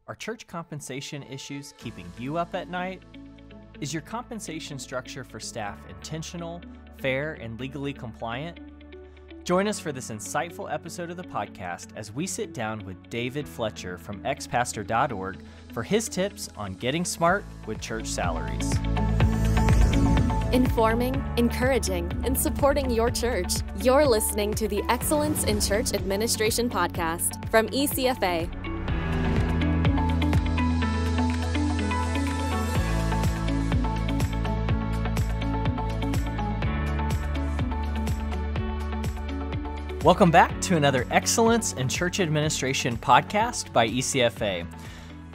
Are church compensation issues keeping you up at night? Is your compensation structure for staff intentional, fair, and legally compliant? Join us for this insightful episode of the podcast as we sit down with David Fletcher from xpastor.org for his tips on getting smart with church salaries. Informing, encouraging, and supporting your church. You're listening to the Excellence in Church Administration podcast from ECFA. Welcome back to another Excellence in Church Administration podcast by ECFA.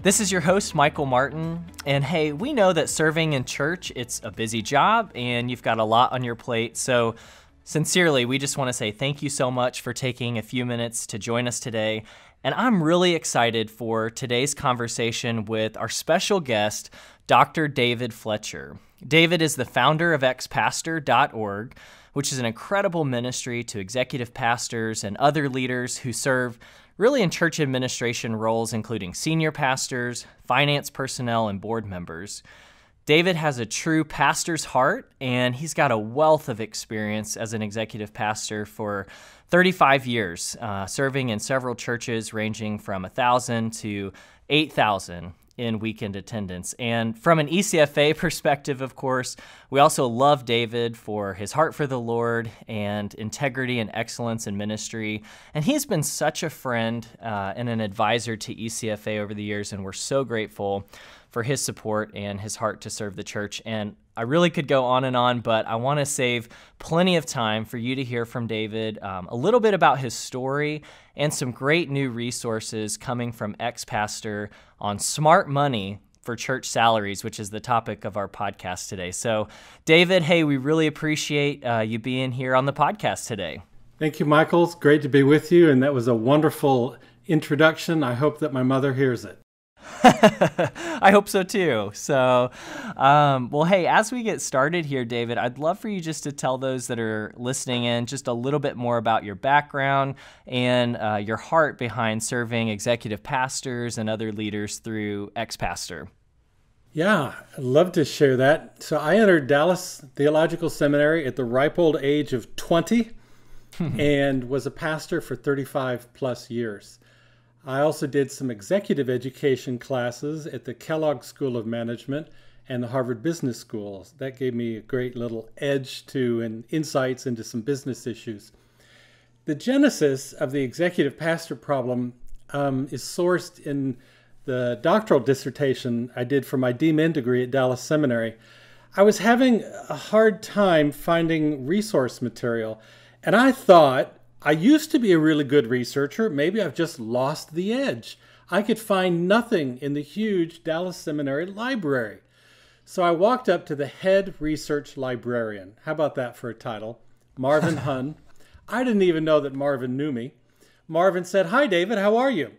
This is your host, Michael Martin, and hey, we know that serving in church, it's a busy job and you've got a lot on your plate, so sincerely, we just want to say thank you so much for taking a few minutes to join us today, and I'm really excited for today's conversation with our special guest, Dr. David Fletcher. David is the founder of xpastor.org, which is an incredible ministry to executive pastors and other leaders who serve really in church administration roles, including senior pastors, finance personnel, and board members. David has a true pastor's heart, and he's got a wealth of experience as an executive pastor for 35 years, serving in several churches ranging from 1,000 to 8,000 in weekend attendance. And from an ECFA perspective, of course, we also love David for his heart for the Lord and integrity and excellence in ministry. And he's been such a friend and an advisor to ECFA over the years, and we're so grateful for his support and his heart to serve the church. And I really could go on, but I want to save plenty of time for you to hear from David, a little bit about his story and some great new resources coming from XPastor on smart money for church salaries, which is the topic of our podcast today. So, David, hey, we really appreciate you being here on the podcast today. Thank you, Michael. It's great to be with you, and that was a wonderful introduction. I hope that my mother hears it. I hope so too. So, well, hey, as we get started here, David, I'd love for you just to tell those that are listening in just a little bit more about your background and your heart behind serving executive pastors and other leaders through XPastor. Yeah, I'd love to share that. So I entered Dallas Theological Seminary at the ripe old age of 20 and was a pastor for 35 plus years. I also did some executive education classes at the Kellogg School of Management and the Harvard Business School. That gave me a great little edge to and insights into some business issues. The genesis of the executive pastor problem is sourced in the doctoral dissertation I did for my DMin degree at Dallas Seminary. I was having a hard time finding resource material, and I thought, I used to be a really good researcher. Maybe I've just lost the edge. I could find nothing in the huge Dallas Seminary library. So I walked up to the head research librarian. How about that for a title? Marvin Hunn. I didn't even know that Marvin knew me. Marvin said, "Hi, David, how are you?"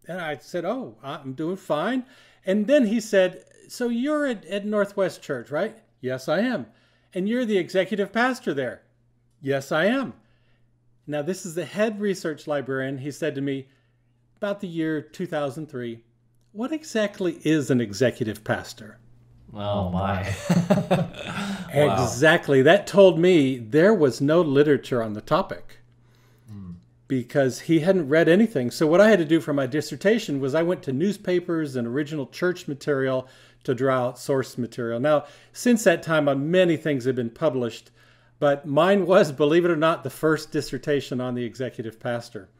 And I said, "Oh, I'm doing fine." And then he said, "So you're at Northwest Church, right?" "Yes, I am." "And you're the executive pastor there?" "Yes, I am." Now, this is the head research librarian. He said to me, about the year 2003, "What exactly is an executive pastor?" Oh, my. Wow. Exactly. That told me there was no literature on the topic because he hadn't read anything. So what I had to do for my dissertation was I went to newspapers and original church material to draw out source material. Now, since that time, many things have been published, but mine was, believe it or not, the first dissertation on the executive pastor.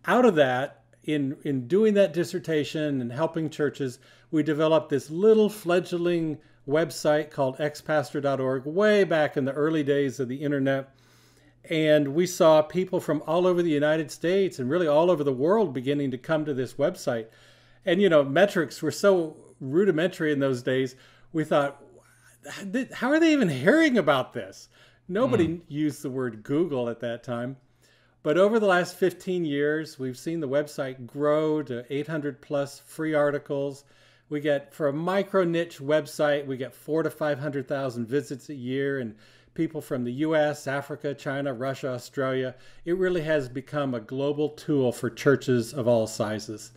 Out of that, in doing that dissertation and helping churches, we developed this little fledgling website called xpastor.org way back in the early days of the internet. And we saw people from all over the United States and really all over the world beginning to come to this website. And, metrics were so rudimentary in those days. We thought, how are they even hearing about this? Nobody used the word Google at that time. But over the last 15 years, we've seen the website grow to 800 plus free articles. We get, for a micro niche website, we get 400,000 to 500,000 visits a year, and people from the US, Africa, China, Russia, Australia. It really has become a global tool for churches of all sizes.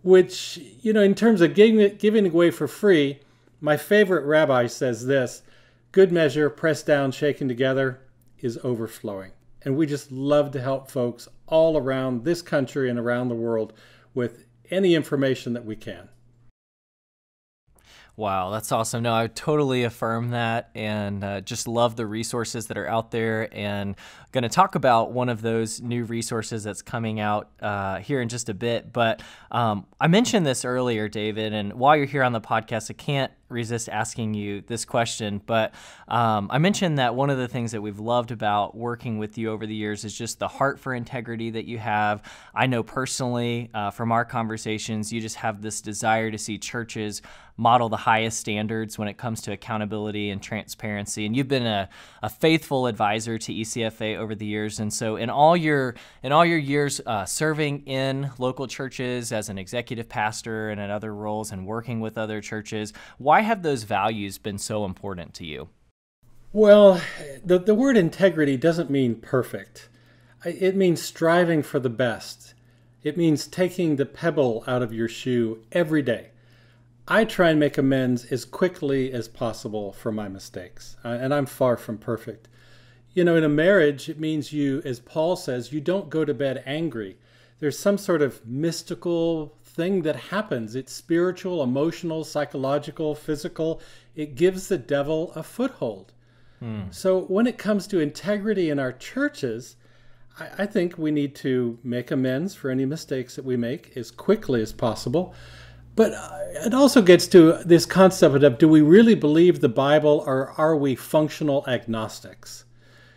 which, in terms of giving away for free, my favorite rabbi says this: good measure, pressed down, shaken together, is overflowing. And we just love to help folks all around this country and around the world with any information that we can. Wow, that's awesome. No, I totally affirm that, and just love the resources that are out there, and going to talk about one of those new resources that's coming out here in just a bit. But I mentioned this earlier, David, and while you're here on the podcast, I can't resist asking you this question. But I mentioned that one of the things that we've loved about working with you over the years is just the heart for integrity that you have. I know personally from our conversations, you just have this desire to see churches model the highest standards when it comes to accountability and transparency. And you've been a faithful advisor to ECFA over the years. And so in all your years serving in local churches as an executive pastor and in other roles and working with other churches, why have those values been so important to you? Well, the word integrity doesn't mean perfect. It means striving for the best. It means taking the pebble out of your shoe every day. I try and make amends as quickly as possible for my mistakes, and I'm far from perfect. In a marriage, it means you, as Paul says, you don't go to bed angry. There's some sort of mystical thing that happens. It's spiritual, emotional, psychological, physical. It gives the devil a foothold. So when it comes to integrity in our churches, I think we need to make amends for any mistakes that we make as quickly as possible. But it also gets to this concept of, do we really believe the Bible, or are we functional agnostics?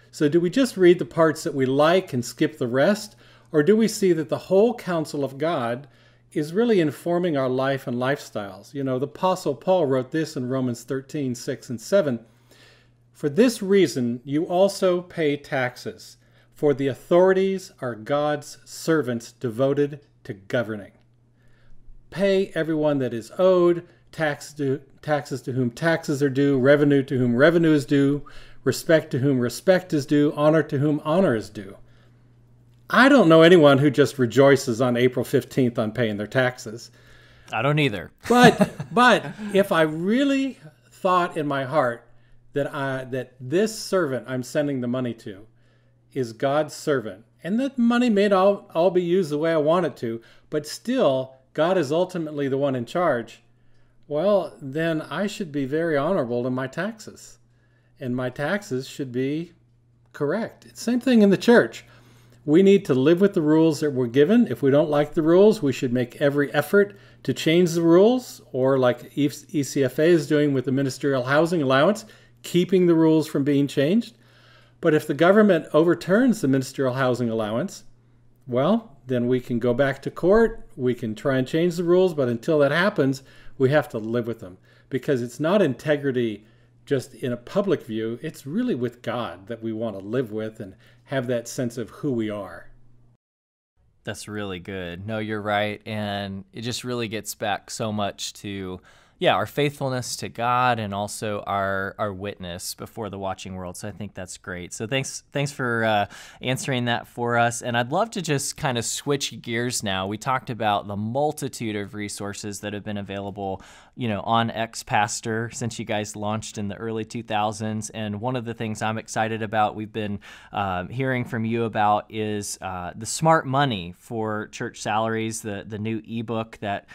So do we just read the parts that we like and skip the rest? Or do we see that the whole counsel of God is really informing our life and lifestyles? The Apostle Paul wrote this in Romans 13, 6 and 7. For this reason, you also pay taxes, for the authorities are God's servants devoted to governing. Pay everyone that is owed, taxes to whom taxes are due, revenue to whom revenue is due, respect to whom respect is due, honor to whom honor is due. I don't know anyone who just rejoices on April 15th on paying their taxes. I don't either. But if I really thought in my heart that this servant I'm sending the money to is God's servant, and that money may not all be used the way I want it to, but still God is ultimately the one in charge, well, then I should be very honorable in my taxes. And my taxes should be correct. Same thing in the church. We need to live with the rules that we're given. If we don't like the rules, we should make every effort to change the rules, or like ECFA is doing with the ministerial housing allowance, keeping the rules from being changed. But if the government overturns the ministerial housing allowance, well, then we can go back to court, we can try and change the rules, but until that happens, we have to live with them. Because it's not integrity just in a public view, it's really with God that we want to live with and have that sense of who we are. That's really good. No, you're right. And it just really gets back so much to, our faithfulness to God and also our witness before the watching world. So I think that's great. So thanks for answering that for us. And I'd love to just kind of switch gears now. We talked about the multitude of resources that have been available, on X-Pastor since you guys launched in the early 2000s. And one of the things I'm excited about, we've been hearing from you about, is the Smart Money for Church Salaries, the new ebook that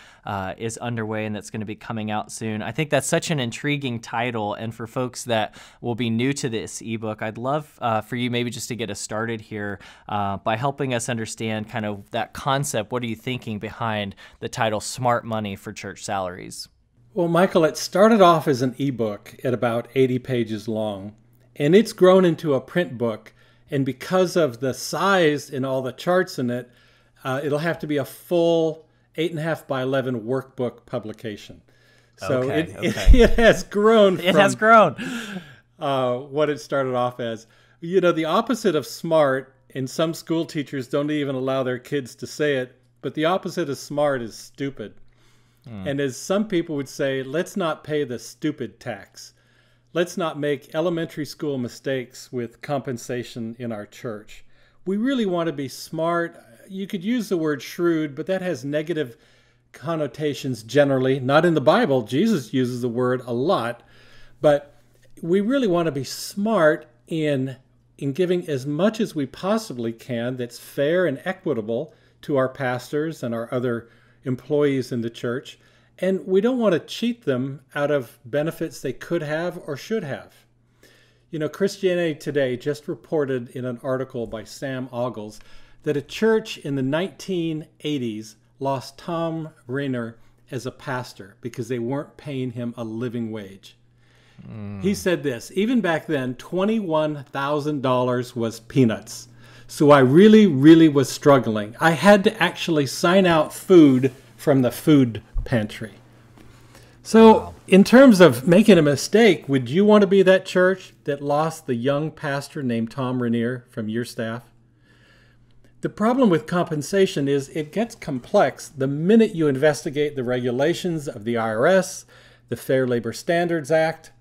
is underway and that's going to be coming out soon. I think that's such an intriguing title, and for folks that will be new to this ebook, I'd love for you maybe just to get us started here by helping us understand kind of that concept. What are you thinking behind the title Smart Money for Church Salaries? Well, Michael, it started off as an ebook at about 80 pages long, and it's grown into a print book. And because of the size and all the charts in it, it'll have to be a full 8.5 by 11 workbook publication. So it has grown. It has grown. What it started off as. The opposite of smart, and some school teachers don't even allow their kids to say it, but the opposite of smart is stupid. And as some people would say, let's not pay the stupid tax. Let's not make elementary school mistakes with compensation in our church. We really want to be smart. You could use the word shrewd, but that has negative connotations generally, not in the Bible. Jesus uses the word a lot, but we really want to be smart in giving as much as we possibly can that's fair and equitable to our pastors and our other employees in the church. And we don't want to cheat them out of benefits they could have or should have. You know, Christianity Today just reported in an article by Sam Ogles that a church in the 1980s lost Tom Rainer as a pastor because they weren't paying him a living wage. He said this, even back then, $21,000 was peanuts. So I really was struggling. I had to actually sign out food from the food pantry. So in terms of making a mistake, would you want to be that church that lost the young pastor named Tom Rainier from your staff? The problem with compensation is it gets complex the minute you investigate the regulations of the IRS, the Fair Labor Standards Act.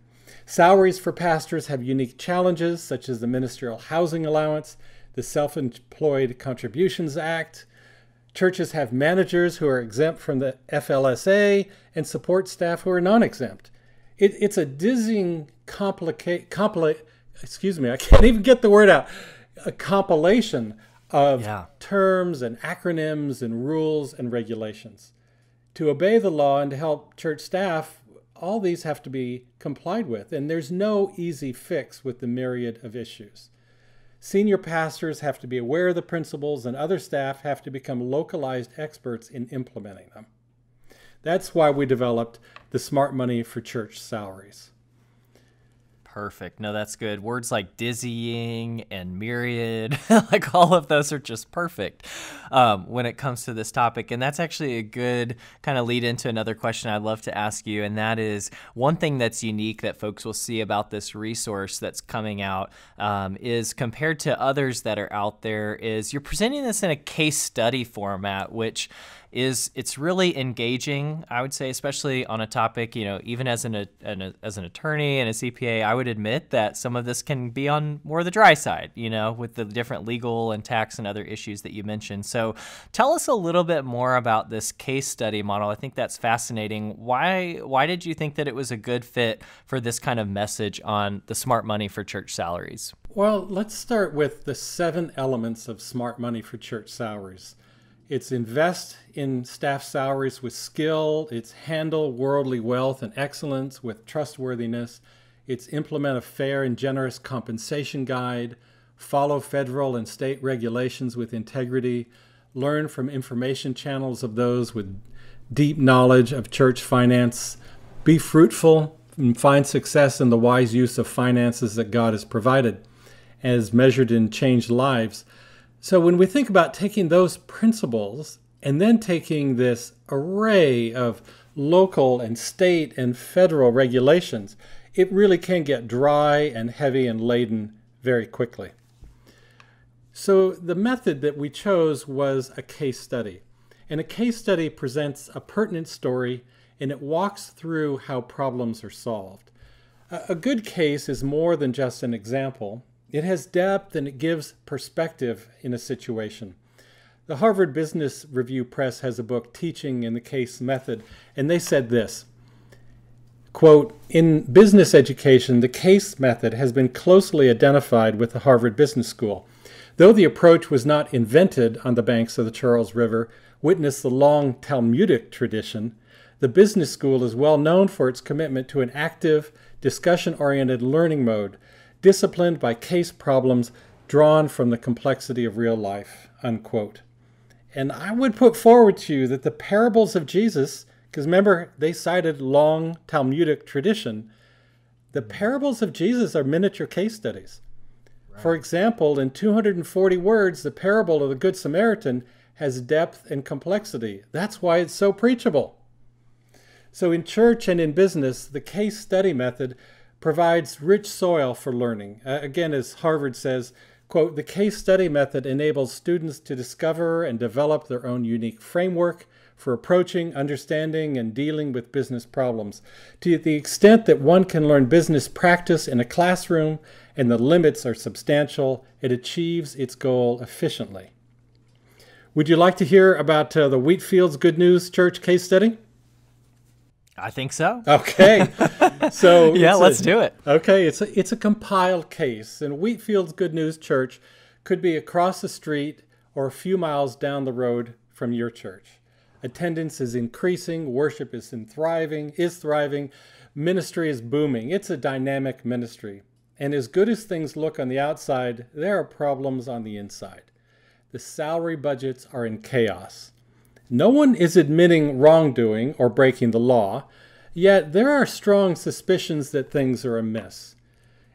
Salaries for pastors have unique challenges, such as the Ministerial Housing Allowance, the Self-Employed Contributions Act. Churches have managers who are exempt from the FLSA and support staff who are non-exempt. It's a dizzying I can't even get the word out. A compilation of terms and acronyms and rules and regulations. To obey the law and to help church staff, all these have to be complied with, and there's no easy fix with the myriad of issues. Senior pastors have to be aware of the principles, and other staff have to become localized experts in implementing them. That's why we developed the Smart Money for Church Salaries. Perfect. No, that's good. Words like dizzying and myriad, like all of those are just perfect when it comes to this topic. And that's actually a good kind of lead into another question I'd love to ask you. And that is one thing that's unique that folks will see about this resource that's coming out is compared to others that are out there is you're presenting this in a case study format, which it's really engaging, I would say, especially on a topic, even as an attorney and a CPA, I would admit that some of this can be on more the dry side, with the different legal and tax and other issues that you mentioned. So tell us a little bit more about this case study model. I think that's fascinating. Why did you think that it was a good fit for this kind of message on the Smart Money for Church Salaries? Well, let's start with the 7 elements of Smart Money for Church Salaries. It's invest in staff salaries with skill. It's handle worldly wealth and excellence with trustworthiness. It's implement a fair and generous compensation guide. Follow federal and state regulations with integrity. Learn from information channels of those with deep knowledge of church finance. Be fruitful and find success in the wise use of finances that God has provided, as measured in changed lives. So when we think about taking those principles and then taking this array of local and state and federal regulations, it really can get dry and heavy and laden very quickly. So the method that we chose was a case study. And a case study presents a pertinent story and it walks through how problems are solved. A good case is more than just an example. It has depth and it gives perspective in a situation. The Harvard Business Review Press has a book, Teaching in the Case Method, and they said this, quote, "In business education, the case method has been closely identified with the Harvard Business School. Though the approach was not invented on the banks of the Charles River, witness the long Talmudic tradition, the business school is well known for its commitment to an active, discussion-oriented learning mode, disciplined by case problems drawn from the complexity of real life," unquote. And I would put forward to you that the parables of Jesus, because remember, they cited long Talmudic tradition, the parables of Jesus are miniature case studies. Right. For example, in 240 words, the parable of the Good Samaritan has depth and complexity. That's why it's so preachable. So in church and in business, the case study method provides rich soil for learning. Again, as Harvard says, quote, "The case study method enables students to discover and develop their own unique framework for approaching, understanding, and dealing with business problems. To the extent that one can learn business practice in a classroom and the limits are substantial, it achieves its goal efficiently." Would you like to hear about the Wheatfields Good News Church case study? I think so. Okay. So yeah, let's do it. Okay, it's a compiled case, and Wheatfield's Good News Church could be across the street or a few miles down the road from your church. Attendance is increasing, worship is thriving, ministry is booming. It's a dynamic ministry. And as good as things look on the outside, there are problems on the inside. The salary budgets are in chaos. No one is admitting wrongdoing or breaking the law, yet there are strong suspicions that things are amiss.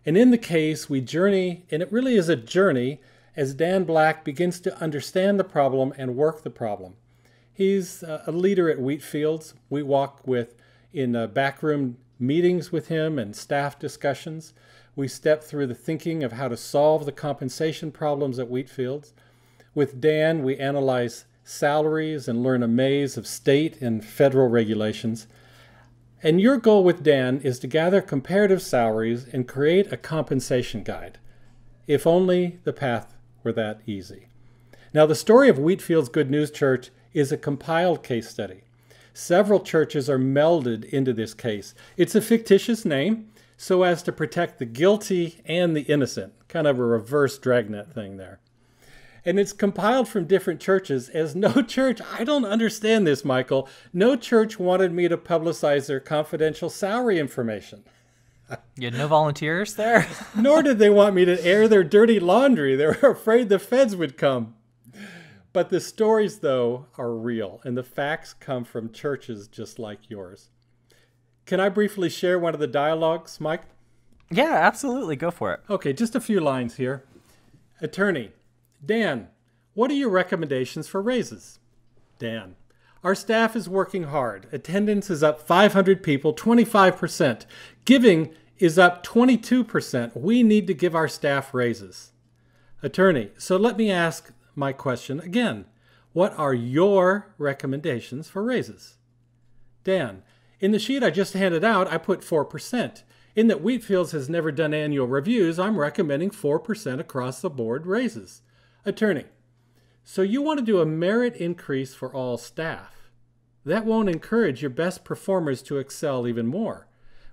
And in the case, we journey, and it really is a journey, as Dan Black begins to understand the problem and work the problem. He's a leader at Wheatfields. We walk in backroom meetings with him and staff discussions. We step through the thinking of how to solve the compensation problems at Wheatfields. With Dan, we analyze salaries and learn a maze of state and federal regulations. And your goal with Dan is to gather comparative salaries and create a compensation guide. If only the path were that easy. Now, the story of Wheatfield's Good News Church is a compiled case study. Several churches are melded into this case. It's a fictitious name so as to protect the guilty and the innocent, kind of a reverse dragnet thing there. And it's compiled from different churches, as no church, I don't understand this, Michael, no church wanted me to publicize their confidential salary information. You had no volunteers there? Nor did they want me to air their dirty laundry. They were afraid the feds would come. But the stories, though, are real, and the facts come from churches just like yours. Can I briefly share one of the dialogues, Mike? Yeah, absolutely. Go for it. Okay, just a few lines here. Attorney: Dan, what are your recommendations for raises? Dan: our staff is working hard. Attendance is up 500 people, 25%. Giving is up 22%. We need to give our staff raises. Attorney: so let me ask my question again. What are your recommendations for raises? Dan: in the sheet I just handed out, I put 4%. In that Wheatfields has never done annual reviews, I'm recommending 4% across the board raises. Attorney: so you want to do a merit increase for all staff. That won't encourage your best performers to excel even more.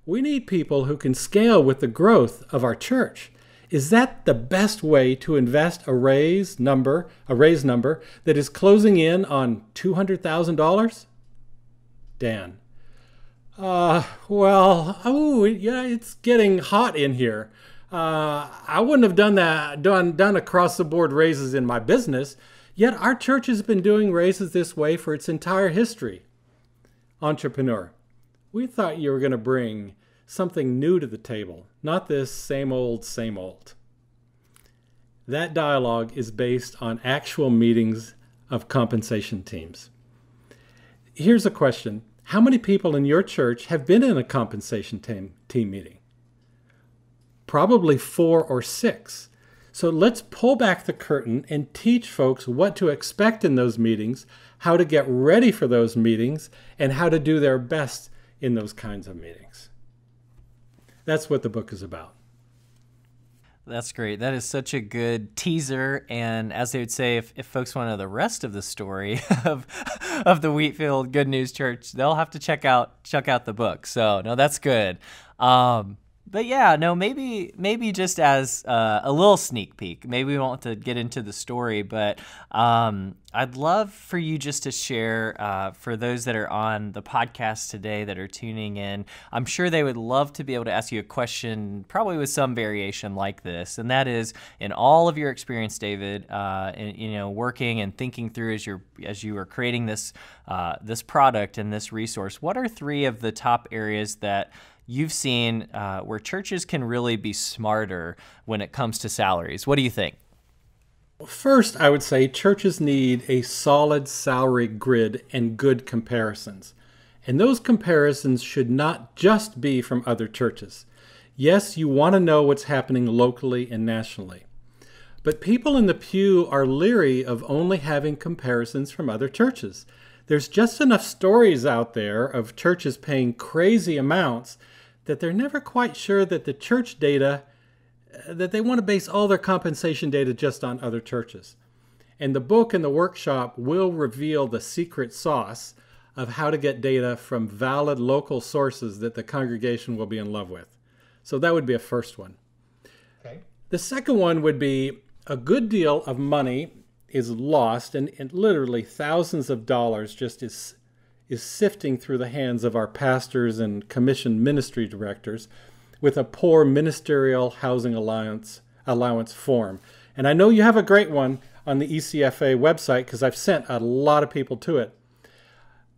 We need people who can scale with the growth of our church. Is that the best way to invest a raise number that is closing in on $200,000? Dan: it's getting hot in here. I wouldn't have done across the board raises in my business, yet our church has been doing raises this way for its entire history. Entrepreneur: we thought you were going to bring something new to the table, not this same old, same old. That dialogue is based on actual meetings of compensation teams. Here's a question. How many people in your church have been in a compensation team meeting? Probably 4 or 6. So let's pull back the curtain and teach folks what to expect in those meetings, how to get ready for those meetings, and how to do their best in those kinds of meetings. That's what the book is about. That's great. That is such a good teaser. And as they would say, if folks want to know the rest of the story of the Wheatfield Good News Church, they'll have to check out the book. So no, that's good. But yeah, no, maybe just as a little sneak peek. Maybe we won't have to get into the story, but I'd love for you just to share for those that are on the podcast today that are tuning in. I'm sure they would love to be able to ask you a question, probably with some variation like this, and that is, in all of your experience, David, working and thinking through as you were creating this product and this resource, what are 3 of the top areas that you've seen where churches can really be smarter when it comes to salaries? What do you think? First, I would say churches need a solid salary grid and good comparisons. And those comparisons should not just be from other churches. Yes, you want to know what's happening locally and nationally. But people in the pew are leery of only having comparisons from other churches. There's just enough stories out there of churches paying crazy amounts that they're never quite sure that the church data, that they want to base all their compensation data just on other churches. And the book and the workshop will reveal the secret sauce of how to get data from valid local sources that the congregation will be in love with. So that would be a first one. Okay. The second one would be a good deal of money is lost, and literally thousands of dollars just is sifting through the hands of our pastors and commissioned ministry directors with a poor ministerial housing allowance form. And I know you have a great one on the ECFA website because I've sent a lot of people to it.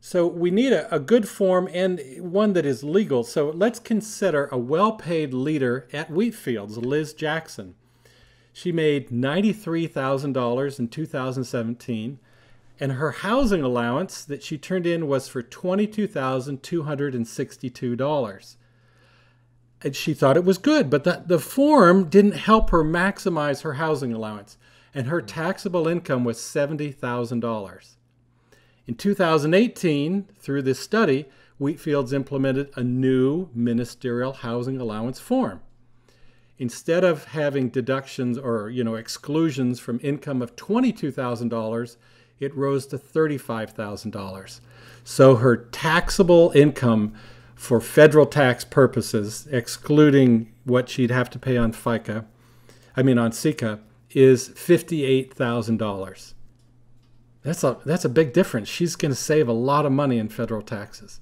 So we need a good form and one that is legal. So let's consider a well-paid leader at Wheatfields, Liz Jackson. She made $93,000 in 2017, and her housing allowance that she turned in was for $22,262. And she thought it was good, but the form didn't help her maximize her housing allowance, and her taxable income was $70,000. In 2018, through this study, Wheatfields implemented a new ministerial housing allowance form. Instead of having deductions or exclusions from income of $22,000, it rose to $35,000. So her taxable income for federal tax purposes, excluding what she'd have to pay on SECA, is $58,000. That's a big difference. She's going to save a lot of money in federal taxes.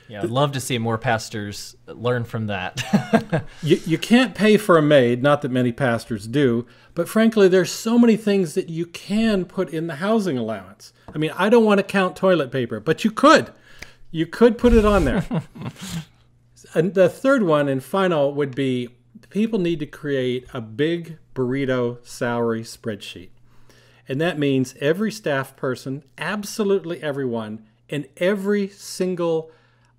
Yeah, I'd love to see more pastors learn from that. You can't pay for a maid, not that many pastors do, but frankly, there's so many things that you can put in the housing allowance. I mean, I don't want to count toilet paper, but you could. You could put it on there. And the third one and final would be people need to create a big Burrito salary spreadsheet. And that means every staff person, absolutely everyone, and every single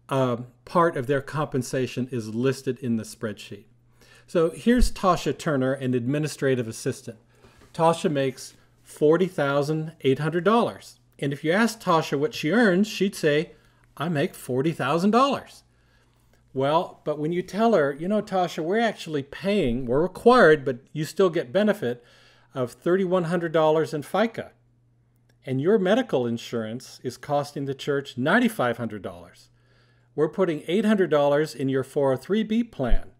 part of their compensation is listed in the spreadsheet. So here's Tasha Turner, an administrative assistant. Tasha makes $40,800. And if you ask Tasha what she earns, she'd say, I make $40,000. Well, but when you tell her, Tasha, we're required, but you still get benefit of $3,100 in FICA. And your medical insurance is costing the church $9,500. We're putting $800 in your 403B plan,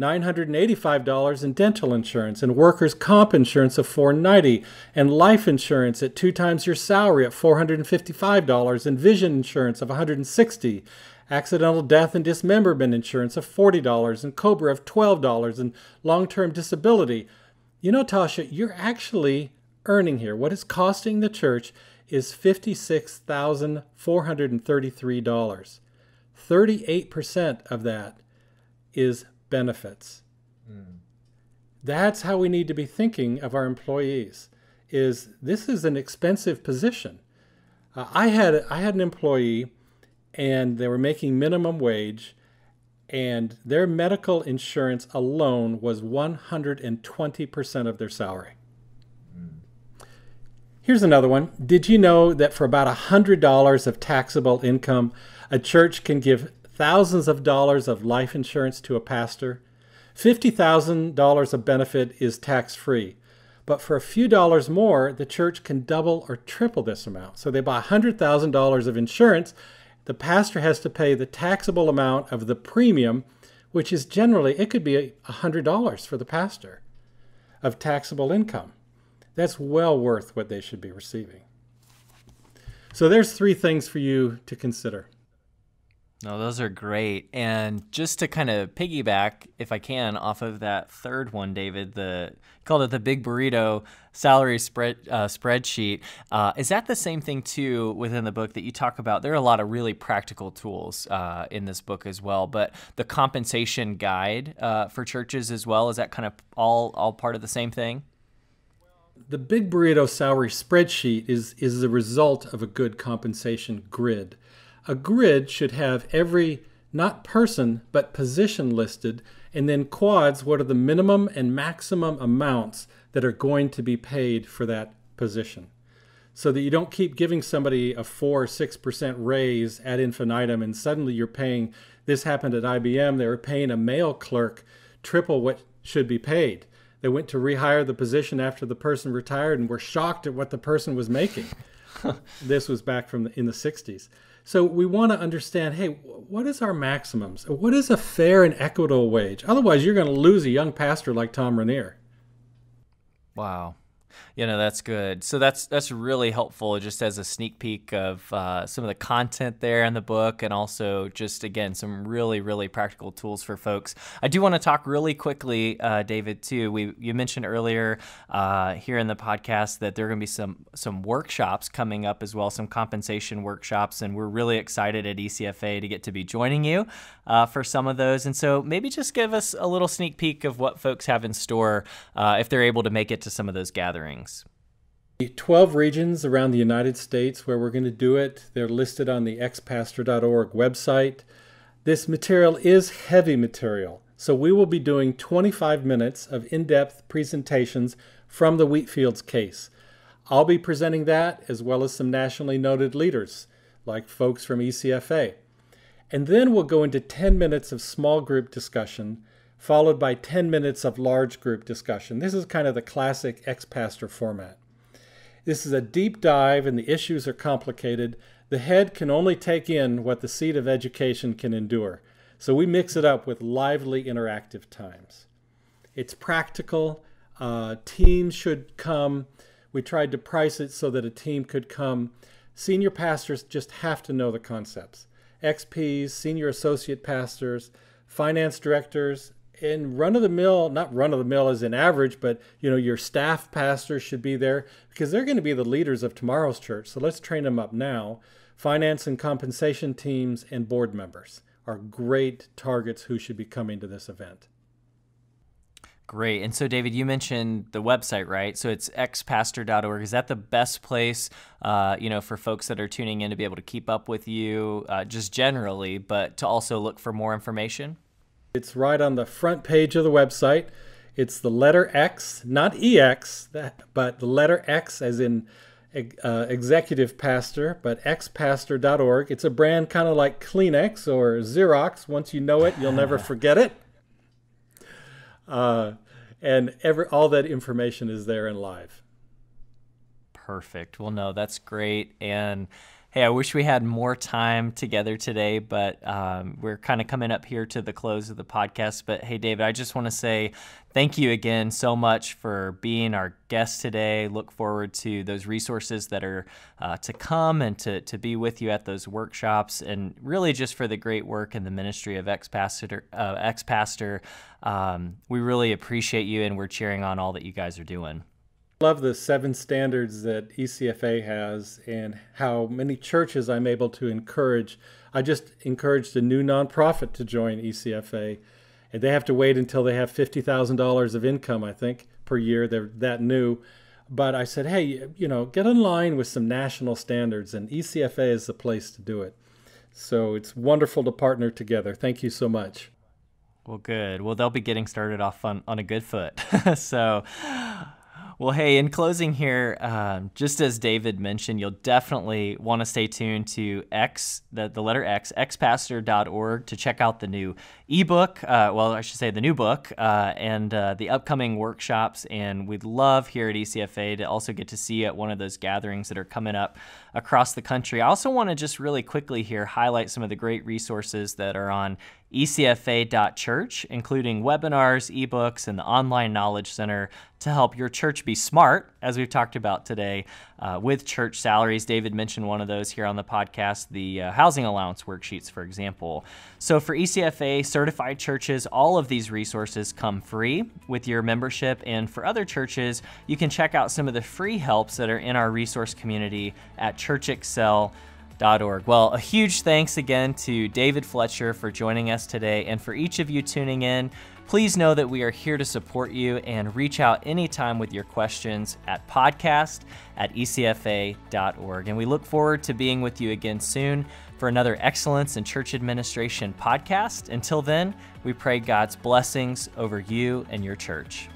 $985 in dental insurance, and workers' comp insurance of $490, and life insurance at 2 times your salary at $455, and vision insurance of $160, accidental death and dismemberment insurance of $40, and COBRA of $12, and long-term disability. Tasha, you're actually earning here. What it's costing the church is $56,433. 38% of that is benefits. That's how we need to be thinking of our employees. This is an expensive position. I had an employee, and they were making minimum wage, and their medical insurance alone was 120% of their salary. Here's another one. Did you know that for about $100 of taxable income, a church can give thousands of dollars of life insurance to a pastor? $50,000 of benefit is tax-free. But for a few dollars more, the church can double or triple this amount. So they buy $100,000 of insurance. The pastor has to pay the taxable amount of the premium, which is generally, it could be $100 for the pastor of taxable income. That's well worth what they should be receiving. So there's 3 things for you to consider. No, those are great. And just to kind of piggyback, if I can, off of that third one, David, called it the Big Burrito salary spreadsheet. Is that the same thing, too, within the book that you talk about? There are a lot of really practical tools in this book as well, but the compensation guide for churches as well, is that kind of all part of the same thing? The Big Burrito salary spreadsheet is the result of a good compensation grid. A grid should have every, not person, but position listed, and then quads, what are the minimum and maximum amounts that are going to be paid for that position. So that you don't keep giving somebody a 4 or 6% raise ad infinitum, and suddenly you're paying, this happened at IBM, they were paying a male clerk triple what should be paid. They went to rehire the position after the person retired and were shocked at what the person was making. This was back in the 60s. So we want to understand, hey, what is our maximums? What is a fair and equitable wage? Otherwise, you're going to lose a young pastor like Tom Rainier. Wow. That's good. So that's really helpful just as a sneak peek of some of the content there in the book, and also just, again, some really, really practical tools for folks. I do want to talk really quickly, David, too. You mentioned earlier here in the podcast that there are going to be some workshops coming up as well, some compensation workshops, and we're really excited at ECFA to get to be joining you for some of those. And so maybe just give us a little sneak peek of what folks have in store if they're able to make it to some of those gatherings. 12 regions around the United States where we're going to do it. They're listed on the xpastor.org website. This material is heavy material, so we will be doing 25 minutes of in-depth presentations from the Wheatfields case. I'll be presenting that, as well as some nationally noted leaders, like folks from ECFA. And then we'll go into 10 minutes of small group discussion, followed by 10 minutes of large group discussion. This is kind of the classic ex-pastor format. This is a deep dive, and the issues are complicated. The head can only take in what the seat of education can endure. So we mix it up with lively, interactive times. It's practical. Teams should come. We tried to price it so that a team could come. Senior pastors just have to know the concepts. XPs, senior associate pastors, finance directors, and run-of-the-mill, not run-of-the-mill as in average, but your staff pastors should be there because they're going to be the leaders of tomorrow's church. So let's train them up now. Finance and compensation teams and board members are great targets who should be coming to this event. Great. And so, David, you mentioned the website, right? So it's xpastor.org. Is that the best place, for folks that are tuning in to be able to keep up with you just generally, but to also look for more information? It's right on the front page of the website. It's the letter X, not EX, but the letter X as in executive pastor, but xpastor.org. It's a brand kind of like Kleenex or Xerox. Once you know it, you'll never forget it. And all that information is there and live. Perfect. Well, no, that's great. And hey, I wish we had more time together today, but we're kind of coming up here to the close of the podcast. But hey, David, I just want to say thank you again so much for being our guest today. Look forward to those resources that are to come and to be with you at those workshops, and really just for the great work in the ministry of ex-pastor. We really appreciate you, and we're cheering on all that you guys are doing. I love the 7 standards that ECFA has and how many churches I'm able to encourage. I just encouraged a new nonprofit to join ECFA, and they have to wait until they have $50,000 of income, I think, per year. They're that new. But I said, hey, get in line with some national standards, and ECFA is the place to do it. So it's wonderful to partner together. Thank you so much. Well, good. Well, they'll be getting started off on a good foot. So... Well, hey, in closing here, just as David mentioned, you'll definitely want to stay tuned to the letter X, xpastor.org, to check out the new ebook, the new book, and the upcoming workshops. And we'd love here at ECFA to also get to see you at one of those gatherings that are coming up across the country. I also want to just really quickly here highlight some of the great resources that are on ECFA.church, including webinars, ebooks, and the Online Knowledge Center to help your church be smart, as we've talked about today, with church salaries. David mentioned one of those here on the podcast, the housing allowance worksheets, for example. So for ECFA certified churches, all of these resources come free with your membership. And for other churches, you can check out some of the free helps that are in our resource community at churchexcel.org. Well, a huge thanks again to David Fletcher for joining us today, and for each of you tuning in. Please know that we are here to support you, and reach out anytime with your questions at podcast@ecfa.org. And we look forward to being with you again soon for another Excellence in Church Administration podcast. Until then, we pray God's blessings over you and your church.